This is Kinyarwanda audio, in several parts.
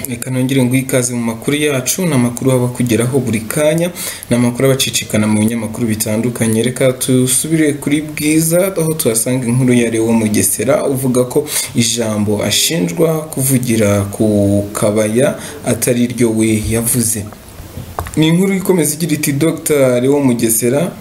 Reka nongere ngo ikaze mu makuru yacu n'amakuru aba kugeraho buri kanya n'amakuru abacicikana mu binyamakuru bitandukanye. Reka tusubire kuri Bwiza aho tuhasanga inkuru ya Leo Mugesera uvuga ko ijambo ashinjwa kuvugira ku kabaya atari ryo we yavuze. Ni inkuru ikomeza igira iti Dr Leo Mugesera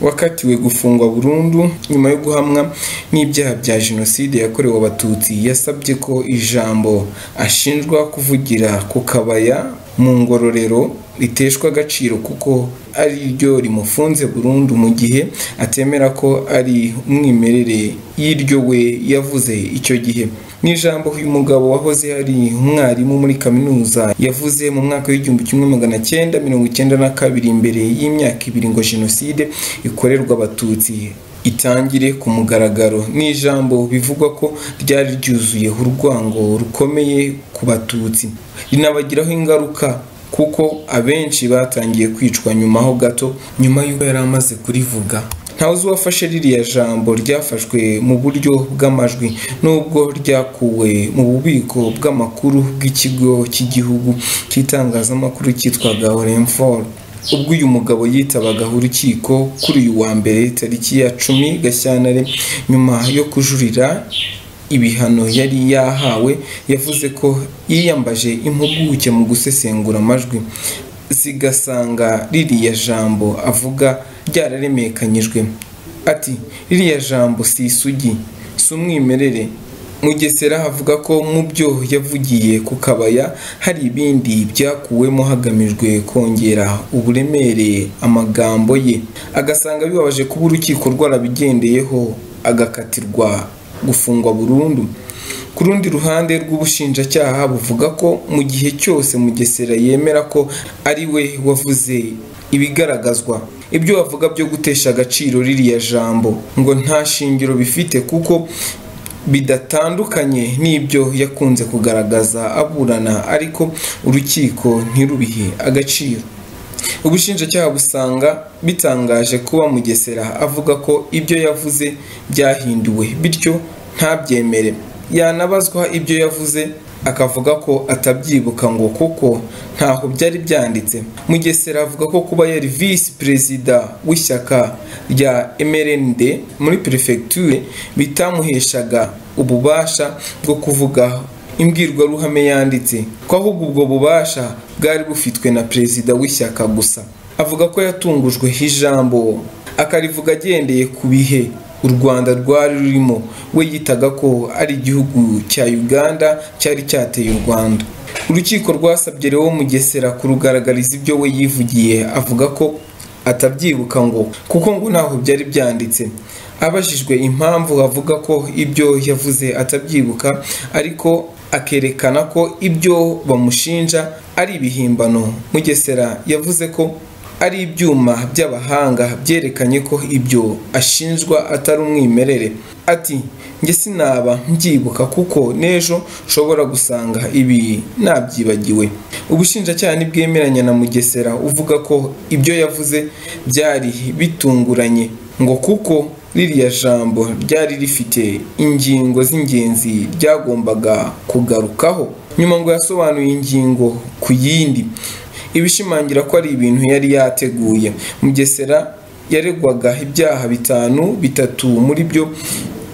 wakatiwe gufungwa burundu nyuma yo guhamwa n'ibyaha bya jenoside yakorewe abatutsi yasabye ko ijambo ashinjwa kuvugira ku kabaya mu ngororero riteshwa agaciro kuko ari ryo rimufunze burundu mu gihe atemera ko ari umwimerere y'iryo we yavuze icyo gihe. N'ijambo uyu mugabo wahoze ari umwarimu muri kaminuza yavuze mu mwaka w'1992 imbere y'imyaka 2 ngo jenoside ikorerwa abatutsi itangire ku mugaragaro. N'ijambo bivugwa ko ryari ryuzuye urwango rukomeye ku batutsi rinabagiraho ingaruka kuko abenshi batangiye kwicwa nyuma ho gato nyuma y'uko yari amaze kurivuga. Ntawuzi wafashe ririya jambo ryafashwe mu buryo bw'amajwi nubwo ryakuwe mu bubiko bw'amakuru bw'ikigo cy'igihugu cy'itangazamakuru cyitwaga Orinfor ubwo uyu mugabo yitabaga urukiko kuri uyu wa mbere tariki ya 10 Gashyantare nyuma yo kujurira ibihano yari yahawe. Yavuze ko yiyambaje impuguke mu gusesengura amajwi zigasanga ririya jambo avuga ryararemekanyijwe. Ati ririya jambo si isugi si umwimerere. Mugesera avuga ko mu byo yavugiye ku kabaya hari ibindi byakuwemo hagamijwe kongera uburemere amagambo ye, agasanga bibabaje kuba urukiko rwarabigendeyeho agakatirwa gufungwa burundu. Ku rundi ruhande rw'ubushinjacyaha buvuga ko mu gihe cyose Mugesera yemera ko ari we wavuze ibigaragazwa, ibyo bavuga byo gutesha agaciro ririya jambo ngo nta shingiro bifite kuko bidatandukanye n'ibyo yakunze kugaragaza aburana ariko urukiko ntirubihe agaciro. Ubushinjacyaha busanga bitangaje kuba Mugesera avuga ko ibyo yavuze byahinduwe bityo ntabyemere. Yanabazwa ibyo yavuze akavuga ko atabyibuka ngo kuko ntaho byari byanditse. Mugesera avuga ko kuba yari vice perezida w'ishyaka rya MRND muri prefecture bitamuheshaga ububasha bwo kuvuga imbwirwaruhame yanditse ko ahubwo ubwo bubasha bwari bufitwe na perezida w'ishyaka gusa. Avuga ko yatungujwe ijambo akarivuga agendeye ku bihe u Rwanda rwari rurimo, we yitaga ko ari igihugu cya Uganda cyari cyateye u Rwanda. Urukiko rwasabye Leo Mugesera kurugaragariza ibyo we yivugiye avuga ko atabyibuka ngo kuko ngo ntaho byari byanditse. Abajijwe impamvu avuga ko ibyo yavuze atabyibuka ariko akerekana ko ibyo bamushinja ari ibihimbano, Mugesera yavuze ko ari ibyuma by'abahanga byerekanye ko ibyo ashinjwa atari umwimerere. Ati nge sinaba mbyibuka kuko nejo nshobora gusanga ibi nabyibagiwe. Ubushinjacyaha nibwemeranya na Mugesera uvuga ko ibyo yavuze byari bitunguranye ngo kuko ririya jambo ryari rifite ingingo z'ingenzi ryagombaga kugarukaho. Nyuma ngo yasobanuye ingingo ku yindi ibishimangira ko ari ibintu yari yateguye. Mugesera yaregwaga ibyaha 3 muri byo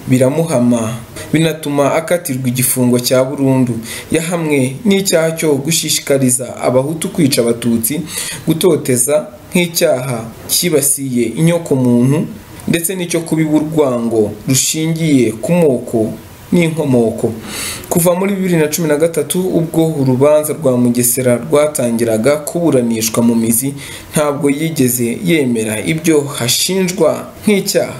biramuhama binatuma akatirwa igifungo cya burundu. Yahamwe n'icyaha cyo gushishikariza abahutu kwica abatutsi, gutoteza nk'icyaha kibasiye inyoko muntu ndetse n'icyo kubiba urwango rushingiye ku moko n'inkomoko. Kuva muri 2013 ubwo urubanza rwa Mugesera rwatangiraga kuburanishwa mu mizi ntabwo yigeze yemera ibyo hashinjwa nk'icyaha.